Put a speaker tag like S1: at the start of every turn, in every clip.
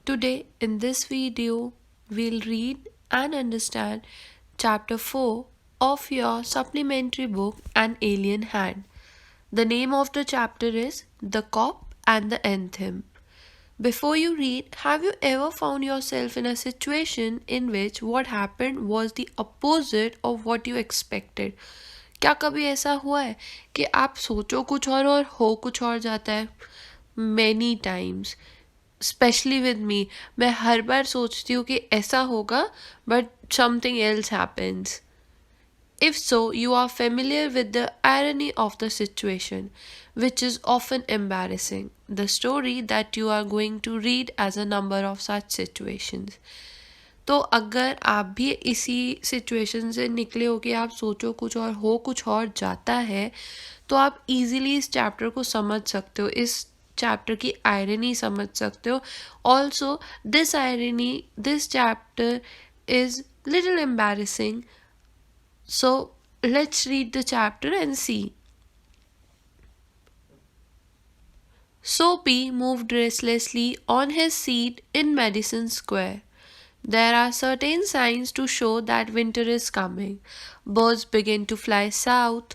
S1: Today, in this video, we'll read and understand Chapter 4 of your supplementary book, An Alien Hand. The name of the chapter is The Cop and the Anthem. Before you read, have you ever found yourself in a situation in which what happened was the opposite of what you expected? क्या कभी ऐसा हुआ है कि आप सोचो कुछ और हो कुछ और जाता है? Many times. Specially with me, मैं हर बार सोचती हूँ कि ऐसा होगा but something else happens. If so, you are familiar with the irony of the situation, which is often embarrassing. The story that you are going to read as a number of such situations. तो अगर आप भी इसी situation से निकले हो कि आप सोचो कुछ और हो कुछ और जाता है, तो आप इजीली इस चैप्टर को समझ सकते हो, इस चैप्टर की आयरनी समझ सकते हो. Also this chapter is little embarrassing. So let's read the chapter and see. Soapy moved restlessly on his seat in Madison Square. There are certain signs to show that winter is coming. Birds begin to fly south.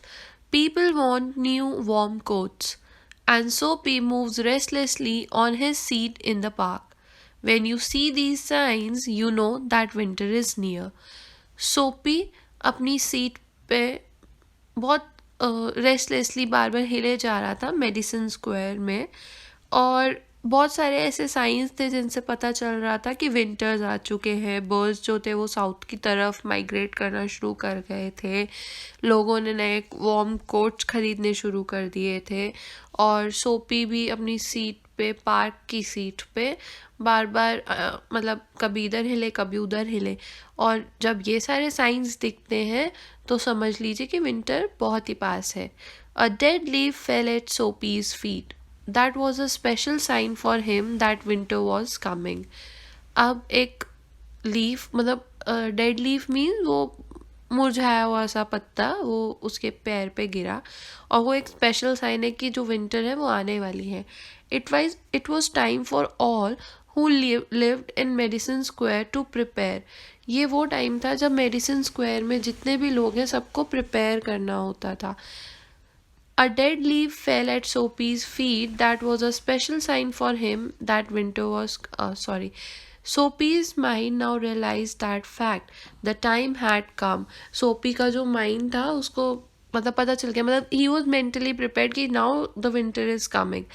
S1: People want new warm coats. And Soapy moves restlessly on his seat in the park. When you see these signs, you know that winter is near. Soapy अपनी seat पे बहुत restlessly बार बार हिले जा रहा था Madison Square में, और बहुत सारे ऐसे साइंस थे जिनसे पता चल रहा था कि विंटर्स आ चुके हैं. बर्ड्स जो थे वो साउथ की तरफ माइग्रेट करना शुरू कर गए थे. लोगों ने नए वार्म कोट्स खरीदने शुरू कर दिए थे. और सोपी भी अपनी सीट पे, पार्क की सीट पे बार बार मतलब कभी इधर हिले कभी उधर हिले. और जब ये सारे साइंस दिखते हैं तो समझ लीजिए कि विंटर बहुत ही पास है. A dead leaf fell at Soapy's feet. That was a special sign for him that winter was coming. अब एक लीफ मतलब डेड लीफ मीन्स वो मुरझाया हुआ सा पत्ता वो उसके पैर पे गिरा, और वो एक स्पेशल साइन है कि जो विंटर है वो आने वाली है. It was time for all who lived in Madison Square to prepare. ये वो टाइम था जब मेडिसन स्क्वायर में जितने भी लोग हैं सबको प्रिपेयर करना होता था. A dead leaf fell at Soapy's feet. That was a special sign for him that winter was sorry. Soapy's mind now realized that fact. The time had come. Soapy का जो mind था उसको मतलब पता चल गया, मतलब he was mentally prepared कि now the winter is coming.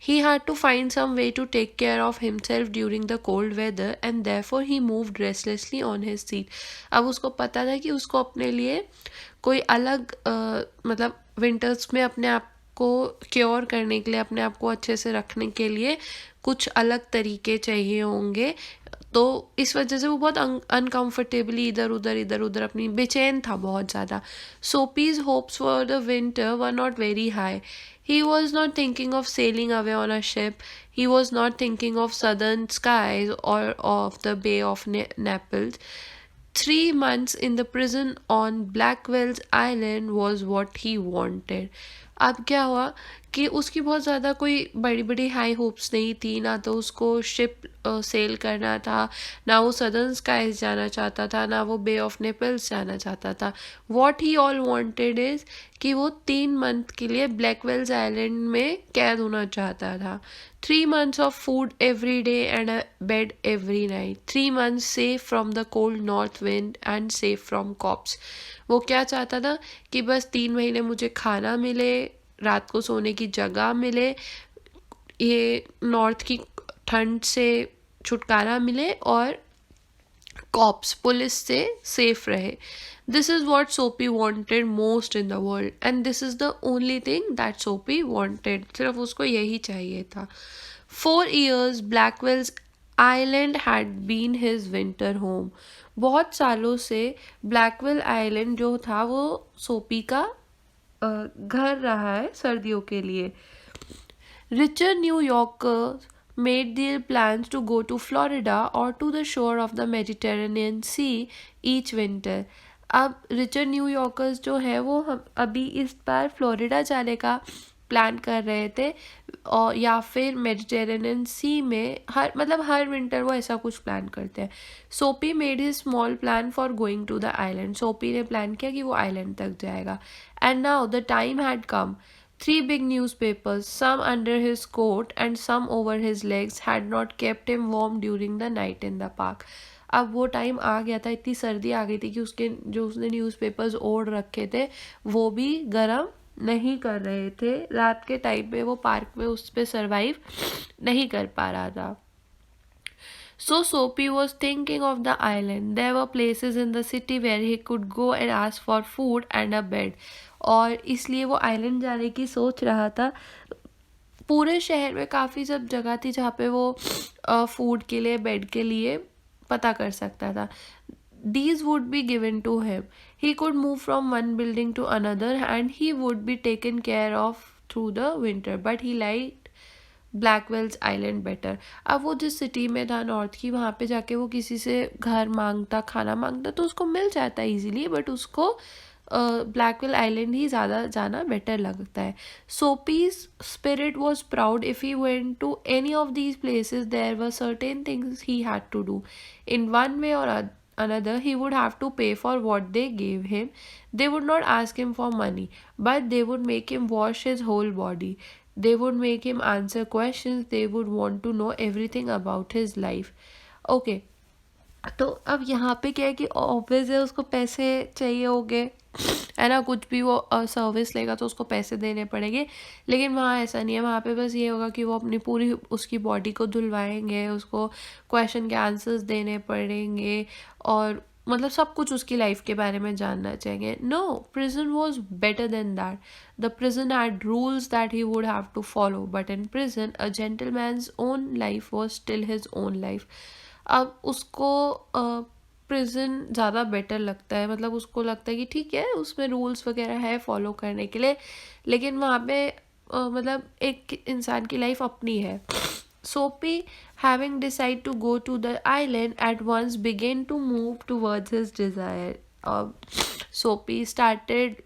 S1: He had to find some way to take care of himself during the cold weather and therefore he moved restlessly on his seat. अब उसको पता था कि उसको अपने लिए कोई अलग मतलब विंटर्स में अपने आप को क्योर करने के लिए, अपने आप को अच्छे से रखने के लिए कुछ अलग तरीके चाहिए होंगे. तो इस वजह से वो बहुत अनकम्फर्टेबली इधर उधर अपनी बेचैन था बहुत ज़्यादा. Soapy's hopes for the winter were not very high. He was not thinking of sailing away on a ship. He was not thinking of southern skies or of the Bay of Naples. 3 months in the prison on Blackwell's Island was what he wanted. अब क्या हुआ कि उसकी बहुत ज़्यादा कोई बड़ी बड़ी हाई होप्स नहीं थी, ना तो उसको शिप सेल करना था, ना वो सदर्न स्काइज जाना चाहता था, ना वो बे ऑफ नेपल्स जाना चाहता था. What he all wanted is कि वो 3 मंथ के लिए ब्लैकवेल्स आइलैंड में कैद होना चाहता था. 3 months of food every day and a bed every night. 3 months safe from the cold north wind and safe from cops. वो क्या चाहता था कि बस 3 महीने मुझे खाना मिले, रात को सोने की जगह मिले, ये नॉर्थ की ठंड से छुटकारा मिले और कॉप्स पुलिस से सेफ रहे. This is what Soapy wanted most in the world and this is the only thing that Soapy wanted. सिर्फ उसको यही चाहिए था. 4 years Blackwell's Island had been his winter home. बहुत सालों से ब्लैकवेल आइलैंड जो था वो सोपी का घर रहा है सर्दियों के लिए. Richer New Yorkers made their plans to go to Florida or to the shore of the Mediterranean Sea each winter. अब रिचर न्यू यॉर्कर्स जो है वो हम अभी इस बार फ्लोरिडा जाने का प्लान कर रहे थे, और या फिर मेडिटेरेनियन सी में हर विंटर वो ऐसा कुछ प्लान करते हैं. Soapy made his small plan for going to the island. Soapy ने प्लान किया कि वो आइलैंड तक जाएगा. And now the time had come. Three big newspapers, some under his coat and some over his legs, had not kept him warm during the night in the park. अब वो time आ गया था, इतनी सर्दी आ गई थी कि उसके जो उसने न्यूज़पेपर्स ओढ़ रखे थे वो भी गर्म नहीं कर रहे थे. रात के टाइम पे वो पार्क में उस पर सर्वाइव नहीं कर पा रहा था. So Soapy was thinking of the island. There were places in the city where he could go and ask for food and a bed. और इसलिए वो आइलैंड जाने की सोच रहा था. पूरे शहर में काफ़ी सब जगह थी जहाँ पे वो फूड के लिए, बेड के लिए पता कर सकता था. These would be given to him. He could move from one building to another and he would be taken care of through the winter. But he liked Blackwell's Island better. अब वो जिस city में था north की, वहाँ पे जाके वो किसी से घर मांगता, खाना मांगता तो उसको मिल जाता इजीली, बट उसको ब्लैकवेल आइलैंड ही ज़्यादा जाना बेटर लगता है. Soapy's spirit was proud. If he went to any of these places there were certain things he had to do. In one way or another he would have to pay for what they gave him. They would not ask him for money, but they would make him wash his whole body. They would make him answer questions. They would want to know everything about his life. Okay, तो अब यहाँ पे क्या है कि obvious है उसको पैसे चाहिए होंगे, है ना. कुछ भी वो सर्विस लेगा तो उसको पैसे देने पड़ेंगे. लेकिन वहाँ ऐसा नहीं है. वहाँ पे बस ये होगा कि वो अपनी पूरी उसकी बॉडी को धुलवाएंगे, उसको क्वेश्चन के आंसर्स देने पड़ेंगे, और मतलब सब कुछ उसकी लाइफ के बारे में जानना चाहेंगे. No, prison was better than that. The prison had rules that he would have to follow, but in prison a gentleman's own life was still his own life. अब उसको प्रिजन ज़्यादा बेटर लगता है. मतलब उसको लगता है कि ठीक है, उसमें रूल्स वगैरह है फॉलो करने के लिए, लेकिन वहाँ पे मतलब एक इंसान की लाइफ अपनी है. Soapy, having decided to go to the island, at once began to move towards his desire. Soapy started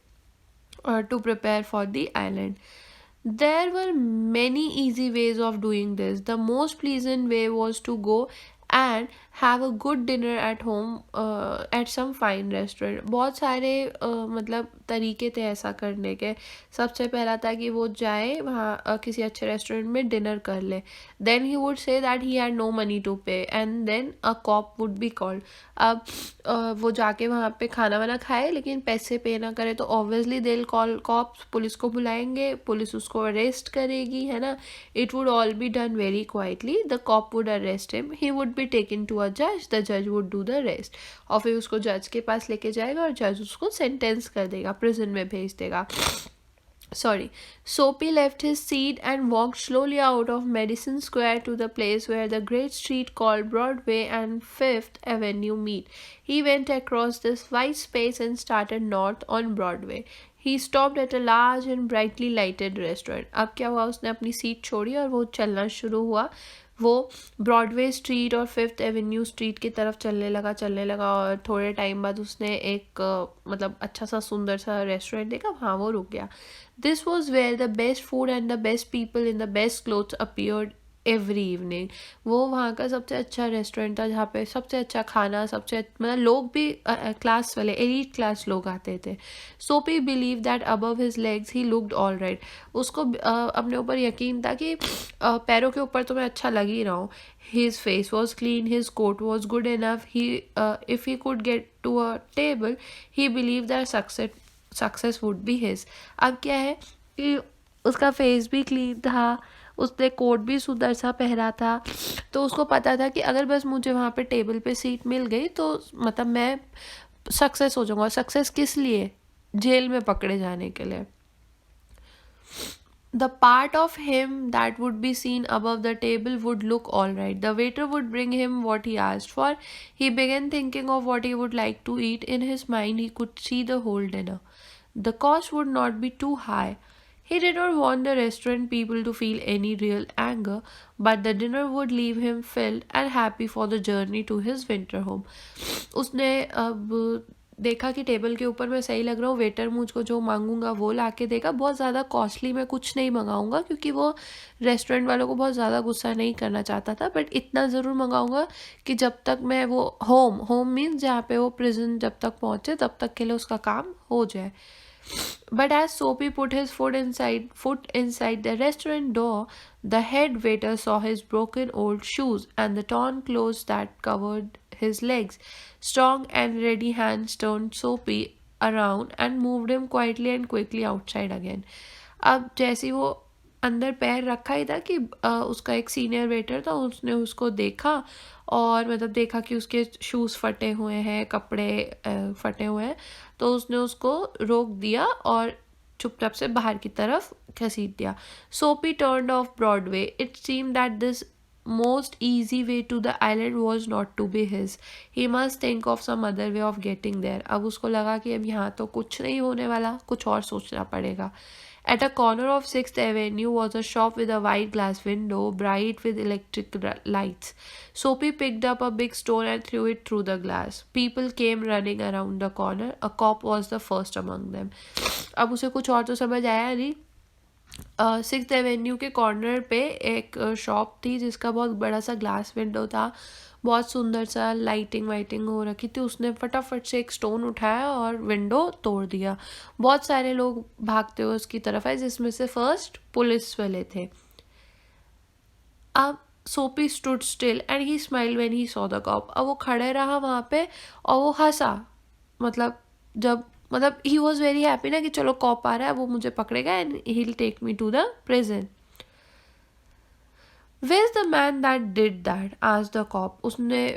S1: to prepare for the island. There were many easy ways of doing this. The most pleasant way was to go and have a good dinner at home at some fine restaurant. बहुत सारे मतलब तरीके थे ऐसा करने के. सबसे पहला था कि वो जाए वहाँ किसी अच्छे रेस्टोरेंट में डिनर कर ले. Then he would say that he had no money to pay and then a cop would be called. अब वो जाके वहाँ पे खाना वाना खाए लेकिन पैसे पे ना करे तो obviously they will call cops. Police को बुलाएंगे, पुलिस उसको अरेस्ट करेगी, है ना. It would all be done very quietly. The corp would arrest him. He would be taken to a जज. द जज वुड डू द रेस्ट. और फिर उसको जज के पास लेके जाएगा और जज उसको सेंटेंस कर देगा, प्रिजन में भेज देगा. Soapy left his seat and walked slowly out of Madison Square to the place where the great street called Broadway and Fifth Avenue meet. He went across this wide space and started north on Broadway. He stopped at a large and brightly lighted restaurant. अब क्या हुआ, उसने अपनी seat छोड़ी और वो चलना शुरू हुआ. वो ब्रॉडवे स्ट्रीट और फिफ्थ एवेन्यू स्ट्रीट की तरफ चलने लगा और थोड़े टाइम बाद उसने एक मतलब अच्छा सा सुंदर सा रेस्टोरेंट देखा, वहाँ वो रुक गया. This was where the best food and the best people in the best clothes appeared every evening. वो वहाँ का सबसे अच्छा रेस्टोरेंट था जहाँ पे सबसे अच्छा खाना, सबसे मतलब लोग भी क्लास वाले, एलीट क्लास लोग आते थे. सोपी believe that above his legs he looked all right. उसको अपने ऊपर यकीन था कि पैरों के ऊपर तो मैं अच्छा लग ही रहा हूँ. His face was clean, his coat was good enough. He if he could get to a table he believe that success would be his. अब क्या है कि उसका फेस भी क्लीन था, उसने कोट भी सुंदर सा पहना था, तो उसको पता था कि अगर बस मुझे वहाँ पे टेबल पे सीट मिल गई तो मतलब मैं सक्सेस हो जाऊँगा. सक्सेस किस लिए? जेल में पकड़े जाने के लिए. The part of him that would be seen above the table would look all right. The waiter would bring him what he asked for. He began thinking of what he would like to eat. In his mind, he could see the whole dinner. The cost would not be too high. He did not want the restaurant people to feel any real anger, but the dinner would leave him filled and happy for the journey to his winter home. उसने अब देखा कि table के ऊपर मैं सही लग रहा हूँ, वेटर मुझको जो मांगूंगा वो ला के देगा। बहुत ज़्यादा कॉस्टली मैं कुछ नहीं मंगाऊंगा क्योंकि वो रेस्टोरेंट वालों को बहुत ज़्यादा गुस्सा नहीं करना चाहता था, बट इतना ज़रूर मंगाऊंगा कि जब तक मैं वो होम होम मीन्स जहाँ पे वो प्रिजन जब तक पहुँचे तब तक के लिए उसका काम हो जाए। But as Soapy put his foot inside the restaurant door, the head waiter saw his broken old shoes and the torn clothes that covered his legs. Strong and ready hands turned Soapy around and moved him quietly and quickly outside again. अब जैसे वो अंदर पैर रखा ही था कि उसका एक सीनियर वेटर था, उसने उसको देखा और मतलब देखा कि उसके शूज़ फटे हुए हैं, कपड़े फटे हुए हैं, तो उसने उसको रोक दिया और चुपचाप से बाहर की तरफ घसीट दिया. Soapy turned off Broadway. It seemed that this most easy way to the island was not to be his. He must think of some other way of getting there. अब उसको लगा कि अब यहाँ तो कुछ नहीं होने वाला, कुछ और सोचना पड़ेगा. At a corner of 6th Avenue was a shop with a wide glass window, bright with electric lights. Soapy picked up a big stone and threw it through the glass. People came running around the corner. A cop was the first among them. अब उसे कुछ और तो समझ आया नहीं. 6th Avenue के corner पे एक शॉप थी जिसका बहुत बड़ा सा ग्लास विंडो था, बहुत सुंदर सा लाइटिंग वाइटिंग हो रखी थी. उसने फटाफट से एक स्टोन उठाया और विंडो तोड़ दिया. बहुत सारे लोग भागते हुए उसकी तरफ आए जिसमें से फर्स्ट पुलिस वाले थे. अब Soapy stood still and he smile when he saw the cop. अब वो खड़े रहा वहाँ पे और वो हंसा. मतलब ही वॉज वेरी हैप्पी ना कि चलो कॉप आ रहा है, वो मुझे पकड़ेगा and he will take me to the prison. Where is the man that did that आज द कॉप. उसने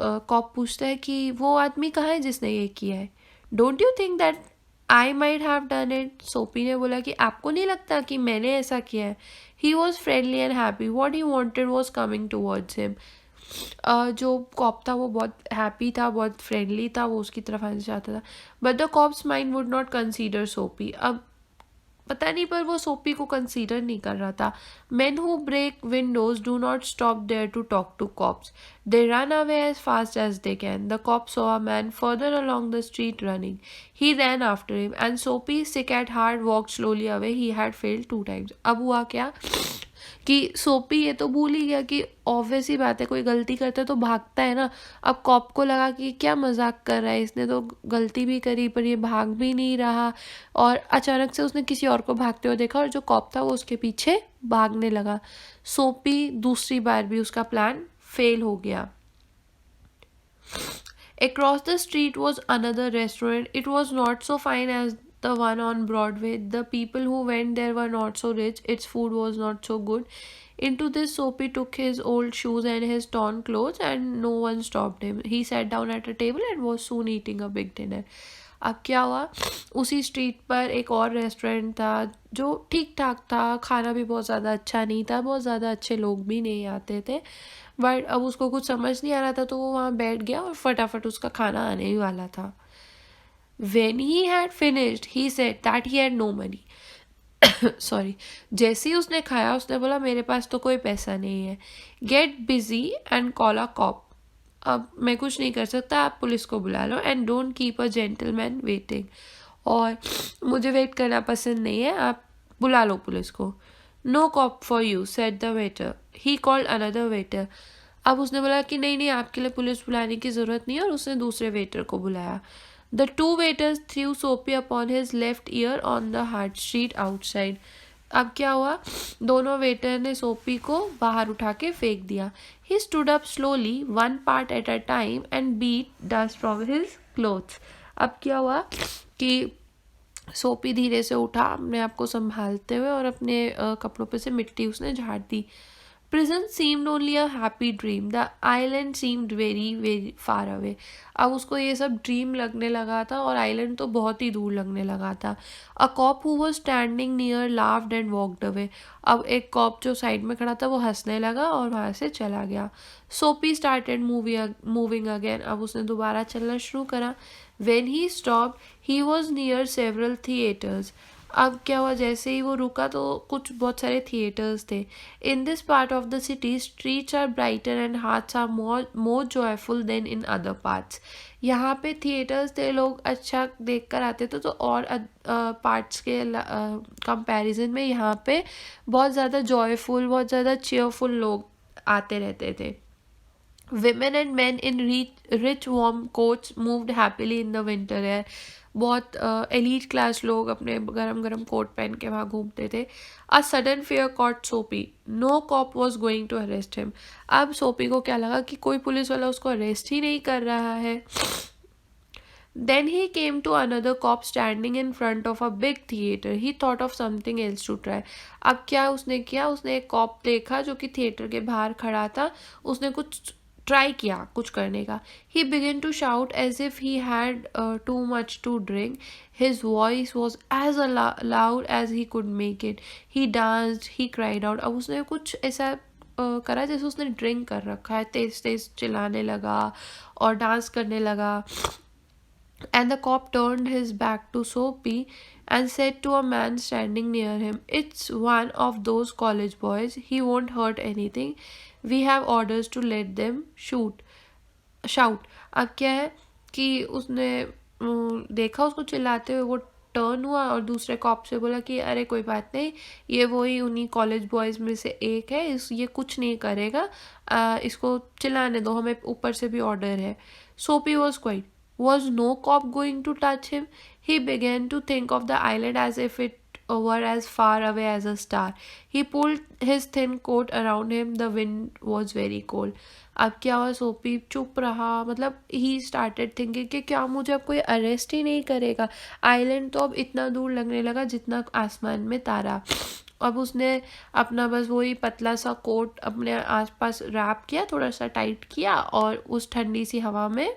S1: कॉप पूछता है कि वो आदमी कहाँ है जिसने ये किया है. Don't you think that I might have done it. सोपी ने बोला कि आपको नहीं लगता कि मैंने ऐसा किया है. He was friendly and happy. What he wanted was coming towards him. जो कॉप था वो बहुत हैप्पी था, बहुत फ्रेंडली था, वो उसकी तरफ आना चाहता था. But the cop's mind would not consider Soapy. अब पता नहीं पर वो सोपी को कंसीडर नहीं कर रहा था. Men who break windows do not stop there to talk to cops. They run away as fast as they can. The cop saw a man further along the street running. He ran after him and Soapy, sick at heart, walked slowly away. He had failed 2 times. अब हुआ क्या कि सोपी ये तो भूल ही गया कि ऑब्वियस ही बात है, कोई गलती करता है तो भागता है ना. अब कॉप को लगा कि क्या मजाक कर रहा है, इसने तो गलती भी करी पर ये भाग भी नहीं रहा. और अचानक से उसने किसी और को भागते हुए देखा और जो कॉप था वो उसके पीछे भागने लगा. सोपी दूसरी बार भी उसका प्लान फेल हो गया. Across the street was another restaurant. It was not so fine as the one on Broadway. The people who went there were not so rich. Its food was not so good. Into this, Soapy took his old shoes and his torn clothes, and no one stopped him. He sat down at a table and was soon eating a big dinner. अब क्या हुआ, उसी street पर एक और restaurant था जो ठीक ठाक था. खाना भी बहुत ज़्यादा अच्छा नहीं था, बहुत ज़्यादा अच्छे लोग भी नहीं आते थे. बट अब उसको कुछ समझ नहीं आ रहा था तो वो वहाँ बैठ गया और फटाफट उसका खाना आने ही वाला था. When he had finished, he said that he had no money. Sorry. जैसे ही उसने खाया उसने बोला मेरे पास तो कोई पैसा नहीं है. Get busy and call a corp. अब मैं कुछ नहीं कर सकता, आप पुलिस को बुला लो. And don't keep a gentleman waiting. और मुझे वेट करना पसंद नहीं है, आप बुला लो पुलिस को. No cop for you said the waiter. He called another waiter. अब उसने बोला कि नहीं नहीं आपके लिए पुलिस बुलाने की ज़रूरत नहीं है, और उसने दूसरे वेटर को बुलाया. The 2 waiters threw Soapy upon his left ear on the hard street outside. अब क्या हुआ, दोनों वेटर ने सोपी को बाहर उठा के फेंक दिया. He stood up slowly, one part at a time, and beat dust from his clothes. अब क्या हुआ कि सोपी धीरे से उठा अपने आप को संभालते हुए और अपने कपड़ों पे से मिट्टी उसने झाड़ दी. Prison seemed only a happy dream. The island seemed very very far away. अब उसको ये सब ड्रीम लगने लगा था और आइलैंड तो बहुत ही दूर लगने लगा था. A cop who was standing near laughed and walked away. अब एक कॉप जो साइड में खड़ा था वो हंसने लगा और वहाँ से चला गया. Soapy started moving again. अब उसने दोबारा चलना शुरू करा. When he stopped, he was near several theaters. अब क्या हुआ, जैसे ही वो रुका तो कुछ बहुत सारे थिएटर्स थे. In this part of the city streets are brighter and hearts are more joyful than in other parts. यहाँ पे थिएटर्स थे, लोग अच्छा देख कर आते थे, तो और पार्ट्स के कंपैरिजन में यहाँ पे बहुत ज़्यादा जॉयफुल, बहुत ज़्यादा चेयरफुल लोग आते रहते थे. Women and men in rich warm coats moved happily in the winter air. बहुत एलीट क्लास लोग अपने गरम गरम कोट पहन के वहाँ घूमते थे. A sudden fear caught Soapy. No cop was going to arrest him. अब सोपी को क्या लगा कि कोई पुलिस वाला उसको अरेस्ट ही नहीं कर रहा है. Then he came to another cop standing in front of a big theater. He thought of something else to try. अब क्या उसने किया, उसने एक कॉप देखा जो कि थिएटर के बाहर खड़ा था. उसने कुछ ट्राई किया कुछ करने का. He began to shout as if he had too much to drink. His voice was as loud as he could make it. He danced, he cried out. अब उसने कुछ ऐसा करा जैसे उसने ड्रिंक कर रखा है, तेज तेज चिल्लाने लगा और डांस करने लगा. And the cop turned his back to Soapy and said to a man standing near him, "It's one of those college boys. He won't hurt anything. We have orders to let them shout." अब क्या है कि उसने देखा उसको चिल्लाते हुए, वो टर्न हुआ और दूसरे कॉप से बोला कि अरे कोई बात नहीं, ये वही उन्हीं कॉलेज बॉयज़ में से एक है, ये कुछ नहीं करेगा, इसको चिल्लाने दो, हमें ऊपर से भी ऑर्डर है. सोपी was quite. Was no cop going to touch him? He began to think of the island as if it were as far away as a star. He pulled his thin coat around him. The wind was very cold. अब क्या हुआ, सोपी चुप रहा. मतलब he started thinking कि क्या मुझे अब कोई अरेस्ट ही नहीं करेगा. आइलैंड तो अब इतना दूर लगने लगा जितना आसमान में तारा. अब उसने अपना बस वही पतला सा कोट अपने आसपास रैप किया, थोड़ा सा टाइट किया और उस ठंडी सी हवा में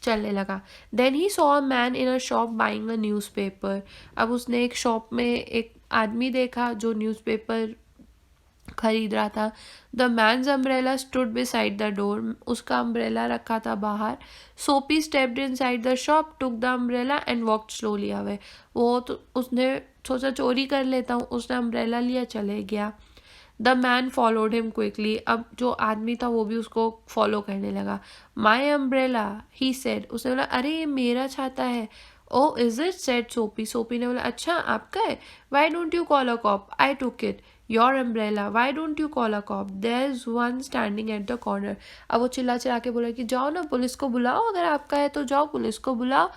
S1: चलने लगा. Then he saw a man in a shop buying a newspaper. अब उसने एक शॉप में एक आदमी देखा जो न्यूज़पेपर खरीद रहा था. The man's umbrella stood beside the door. उसका अम्ब्रेला रखा था बाहर. Soapy stepped inside the shop, took the umbrella and walked slowly away. वो तो उसने सोचा चोरी कर लेता हूँ, उसने अम्ब्रेला लिया, चले गया. The man followed him quickly. अब जो आदमी था वो भी उसको फॉलो करने लगा. माई अम्ब्रेला, ही सेड. उसने बोला अरे ये मेरा छाता है. ओ इज इट, सेड सोपी. सोपी ने बोला अच्छा आपका है. Why don't you call a cop, I took it. Your umbrella, why don't you call a cop, there is one standing at the corner. अब वो चिल्ला चिल्ला के बोला कि जाओ ना पुलिस को बुलाओ, अगर आपका है तो जाओ पुलिस को बुलाओ.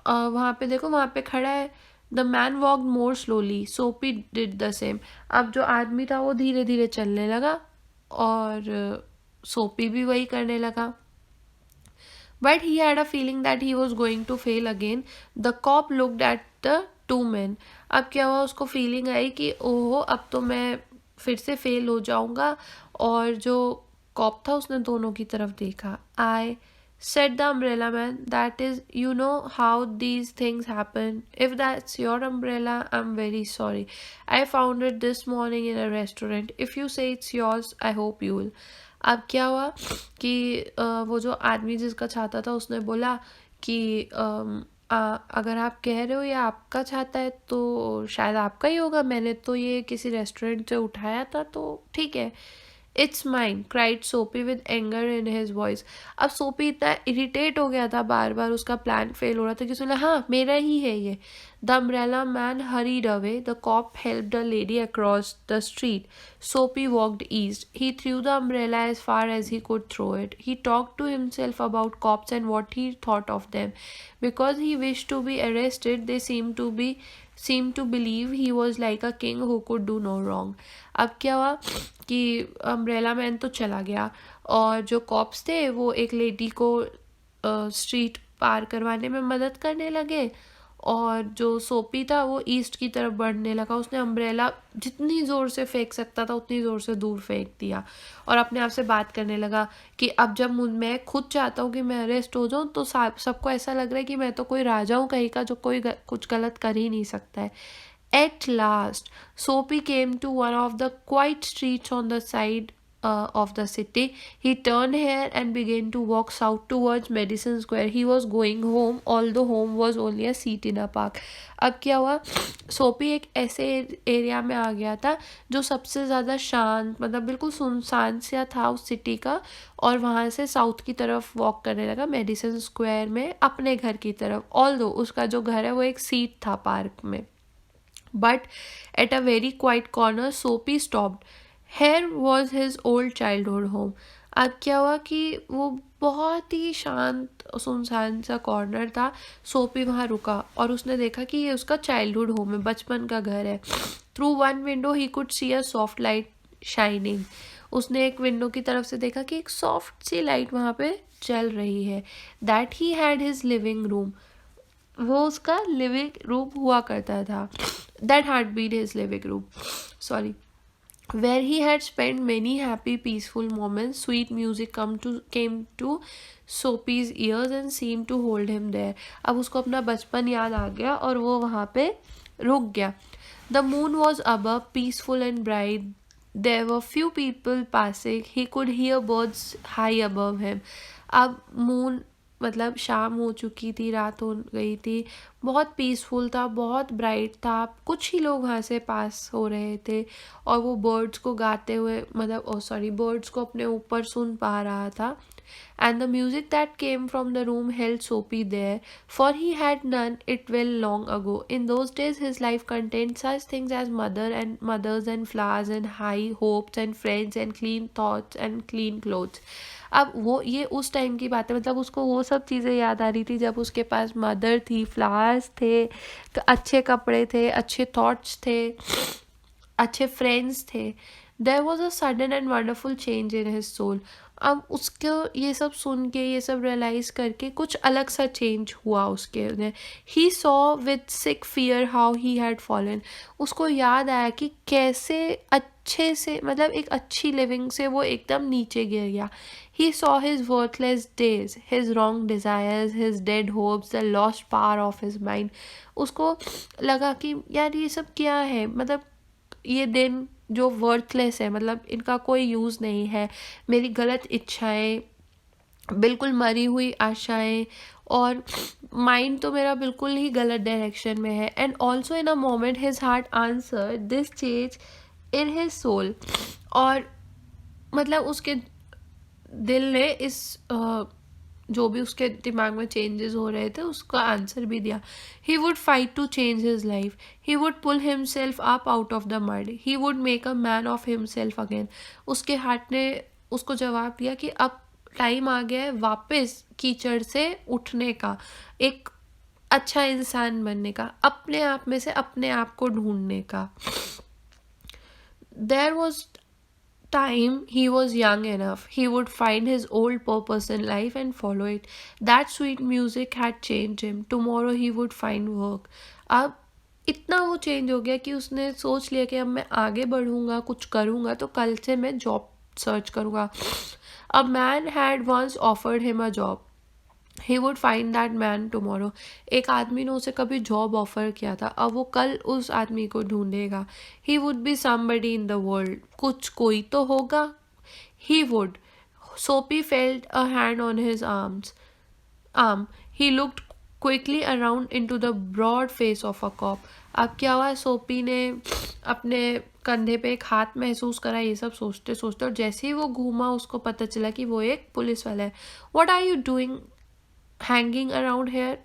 S1: वहाँ पे देखो, वहाँ पे खड़ा है. The man walked more slowly. सोपी डिड द सेम. अब जो आदमी था वो धीरे धीरे चलने लगा और सोपी भी वही करने लगा. But he had a feeling that he was going to fail again. The cop looked at the two men. अब क्या हुआ, उसको फीलिंग आई कि ओहो अब तो मैं फिर से फेल हो जाऊंगा. और जो कॉप था उसने दोनों की तरफ देखा. I said the umbrella man, that is, you know how these things happen. If that's your umbrella, I'm very sorry. I found it this morning in a restaurant. If you say it's yours, I hope you will. अब क्या हुआ कि वो जो आदमी जिसका छाता था उसने बोला कि अगर आप कह रहे हो ये आपका छाता है तो शायद आपका ही होगा, मैंने तो ये किसी रेस्टोरेंट से उठाया था, तो ठीक है. इट्स माइन, क्राइड सोपी with anger in his voice. अब सोपी इतना इरिटेट हो गया था, बार बार उसका प्लान फेल हो रहा था कि उसने हाँ मेरा ही है ये. The umbrella man hurried away. The cop helped the lady across the street. Soapy walked east. He threw the umbrella as far as he could throw it. He talk to himself about cops and what he thought of them. Because he wish to be arrested, they seemed to believe he was like a king who could do no wrong. अब क्या हुआ कि umbrella man तो चला गया और जो cops थे वो एक लेडी को स्ट्रीट पार करवाने में मदद करने लगे. और जो सोपी था वो ईस्ट की तरफ बढ़ने लगा. उसने अम्ब्रेला जितनी ज़ोर से फेंक सकता था उतनी ज़ोर से दूर फेंक दिया और अपने आप से बात करने लगा कि अब जब मैं खुद चाहता हूँ कि मैं अरेस्ट हो जाऊँ तो सबको ऐसा लग रहा है कि मैं तो कोई राजा हूँ कहीं का जो कुछ गलत कर ही नहीं सकता है. At last, Soapy came to one of the quiet streets on the side of the city. He turned here and began to walk south towards Madison Square. He was going home, although home was only a seat in a park. अब क्या हुआ, सोपी एक ऐसे area में आ गया था जो सबसे ज़्यादा शांत, मतलब बिल्कुल सुनसान सा था उस सिटी का, और वहाँ से साउथ की तरफ वॉक करने लगा मेडिसन स्क्वायर में अपने घर की तरफ। ऑल्दो उसका जो घर है वो एक सीट था पार्क में। But at a very quiet corner, Soapy stopped. Here was his old childhood home. अब क्या हुआ कि वो बहुत ही शांत सुनसान सा कॉर्नर था। सोपी वहाँ रुका और उसने देखा कि ये उसका चाइल्डहुड होम है, बचपन का घर है। Through one window he could see a soft light shining. उसने एक विंडो की तरफ से देखा कि एक सॉफ्ट सी लाइट वहाँ पे चल रही है। That he had his living room. वो उसका लिविंग रूम हुआ करता था। That had been his living room, sorry, where he had spent many happy peaceful moments. Sweet music came to Soapy's ears and seemed to hold him there. अब उसको अपना बचपन याद आ गया और वो वहाँ पे रुक गया। The moon was above, peaceful and bright. There were few people passing. He could hear birds high above him. अब मून, मतलब शाम हो चुकी थी, रात हो गई थी, बहुत पीसफुल था, बहुत ब्राइट था, कुछ ही लोग वहाँ से पास हो रहे थे और वो बर्ड्स को गाते हुए, मतलब सॉरी, बर्ड्स को अपने ऊपर सुन पा रहा था। And the music that came from the room held Soapy there, for he had known it well long ago. In those days his life contained such things as mothers and flowers and high hopes and friends and clean thoughts and clean clothes. अब वो ये उस time की बात है, मतलब उसको वो सब चीज़ें याद आ रही थी जब उसके पास मदर थी, फ्लावर्स थे, अच्छे कपड़े थे, अच्छे थॉट्स थे, अच्छे फ्रेंड्स थे। There was a sudden and wonderful change in his soul. अब उसको ये सब सुन के, ये सब रियलाइज़ करके कुछ अलग सा चेंज हुआ उसके अंदर। He saw with sick fear how he had fallen. उसको याद आया कि कैसे अच्छे से, मतलब एक अच्छी लिविंग से वो एकदम नीचे गिर गया। He saw his worthless days, his wrong desires, his dead hopes, the lost power of his mind. उसको लगा कि यार ये सब क्या है, मतलब ये दिन जो वर्थलेस है, मतलब इनका कोई यूज़ नहीं है, मेरी गलत इच्छाएं, बिल्कुल मरी हुई आशाएं, और माइंड तो मेरा बिल्कुल ही गलत डायरेक्शन में है। And also in a moment his heart answer this change in his soul. और मतलब उसके दिल ने इस जो भी उसके दिमाग में चेंजेस हो रहे थे उसका आंसर भी दिया। He would fight to change his life, he would pull himself up out of the mud, he would make a man of himself again. उसके हार्ट ने उसको जवाब दिया कि अब टाइम आ गया है वापस कीचड़ से उठने का, एक अच्छा इंसान बनने का, अपने आप में से अपने आप को ढूंढने का। There was time he was young enough, he would find his old purpose in life and follow it. That sweet music had changed him. Tomorrow he would find work. अब इतना वो चेंज हो गया कि उसने सोच लिया कि अब मैं आगे बढ़ूंगा, कुछ करूंगा, तो कल से मैं जॉब सर्च करूंगा। A man had once offered him a job. He would find that man tomorrow. एक आदमी ने उसे कभी जॉब ऑफर किया था, अब वो कल उस आदमी को ढूंढेगा। He would be somebody in the world. कुछ कोई तो होगा। He would. Soapy felt a hand on his arm. He looked quickly around into the broad face of a cop. अब क्या हुआ, सोपी ने अपने कंधे पे एक हाथ महसूस करा, ये सब सोचते सोचते, और जैसे ही वो घूमा उसको पता चला कि वो एक पुलिस वाला है। What are you doing hanging around here?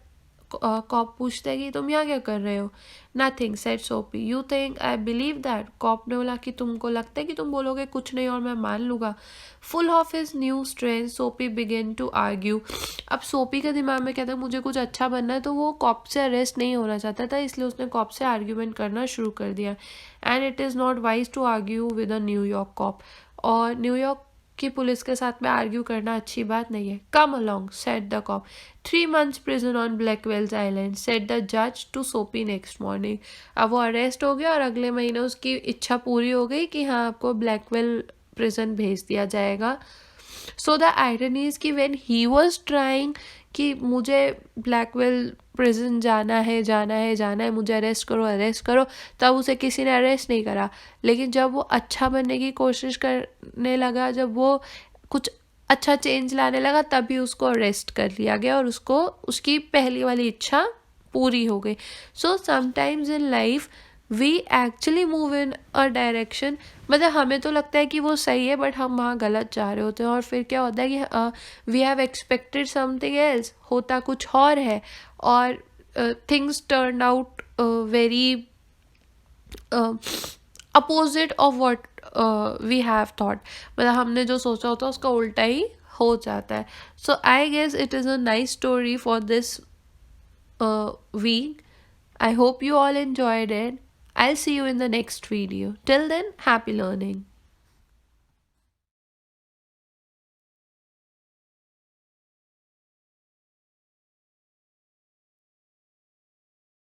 S1: Cop पूछता है कि तुम यहाँ क्या कर रहे हो? Nothing, said Soapy. You think I believe that? Cop ने बोला कि तुमको लगता है कि तुम बोलोगे कुछ नहीं और मैं मान लूँगा? Full of his new strength सोपी बिगेन टू आर्ग्यू। अब सोपी के दिमाग में कहता है मुझे कुछ अच्छा बनना है, तो वो कॉप से अरेस्ट नहीं होना चाहता था, इसलिए उसने कॉप से आर्ग्यूमेंट करना शुरू कर दिया। And it is not wise to argue with a New York cop. और न्यूयॉर्क की पुलिस के साथ में आर्ग्यू करना अच्छी बात नहीं है। Come along, said the cop. 3 months prison on Blackwell's Island, said the judge to Soapy next morning. अब वो अरेस्ट हो गया और अगले महीने उसकी इच्छा पूरी हो गई कि हाँ आपको ब्लैकवेल प्रिजन भेज दिया जाएगा। So the irony is कि when he was trying कि मुझे ब्लैकवेल प्रिजन जाना है, जाना है, जाना है, मुझे अरेस्ट करो, अरेस्ट करो, तब उसे किसी ने अरेस्ट नहीं करा। लेकिन जब वो अच्छा बनने की कोशिश करने लगा, जब वो कुछ अच्छा चेंज लाने लगा, तभी उसको अरेस्ट कर लिया गया और उसको उसकी पहली वाली इच्छा पूरी हो गई। So sometimes in life we actually move in a direction, मतलब हमें तो लगता है कि वो सही है बट हम वहाँ गलत जा रहे होते हैं, और फिर क्या होता है कि we have expected something else, होता कुछ और है, और things turn out very opposite of what we have thought, मतलब हमने जो सोचा होता है उसका उल्टा ही हो जाता है। So I guess it is a nice story for this week. I hope you all enjoyed it. I'll see you in the next video. Till then, happy learning.